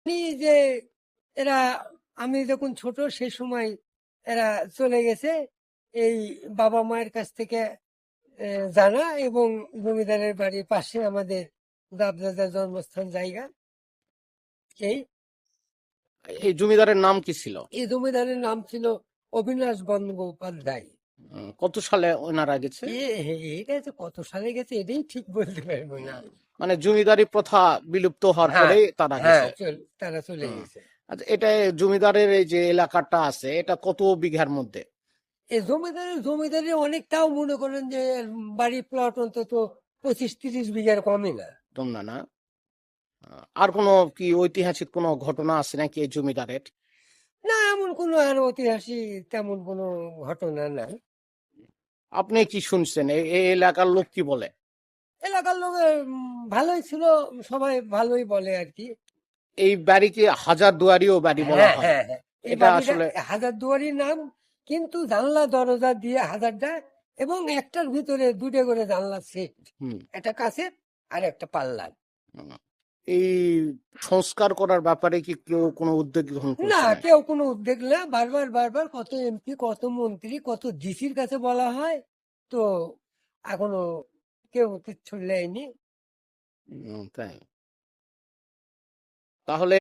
যে এরা আমি যখন ছোট সেই সময় এরা চলে গেছে এই বাবা মায়ের কাছ থেকে জানা, এবং জমিদারের বাড়ির পাশে আমাদের দাদা জন্মস্থান জায়গা। এই এই জমিদারের নাম কি ছিল? এই জমিদারের নাম ছিল অবিনাশ গঙ্গোপাধ্যায়। কত সালে ওনারা গেছে? এটা যে কত সালে গেছে এটাই ঠিক বলতে পারবো না। মানে জমিদারি প্রথা বিলুপ্ত হওয়ার হ্যাঁ, পরে তারা হ্যাঁ, গেছে। তারা চলে হুম। গেছে। আচ্ছা, এটা জমিদারের এই যে এলাকাটা আছে এটা কত বিঘার মধ্যে? এই জমিদারি অনেকটাও, মনে করেন যে বাড়ি প্লট অন্তত 25-30 বিঘার কমই না। তোমরা না? আর কোনো কি ঐতিহাসিক কোনো ঘটনা আছে নাকি এই জমিদারের? না, এমন কোনো আর ঐতিহাসিক তেমন কোনো ঘটনা নাই। আপনি কি শুনছেন এই এলাকার লোক কি বলে? এলাকার লোক ভালোই ছিল, সবাই ভালোই বলে আর কি। এই বাড়িকে হাজার দুয়ারিও বাড়ি বলা হ্যাঁ, হয়। হ্যাঁ, হ্যাঁ, এই এটা বাড়িটা আসলে হাজারদুয়ারি নাম, কিন্তু জানলা দরজা দিয়ে হাজারটা, এবং একটার ভিতরে দুটো করে জানলা সেট, হুম, একটা কাছে আর একটা পাল্লা। হুম। এই সংস্কার করার ব্যাপারে কি কেউ কোনো উদ্যোগ গ্রহণ না, করছে না? কেউ কোনো উদ্যোগ না। বারবার বারবার কত এমপি, কত মন্ত্রী, কত ডিসির কাছে বলা হয়, তো এখনো কেউ কিচ্ছু নেয়নি। তাই তাহলে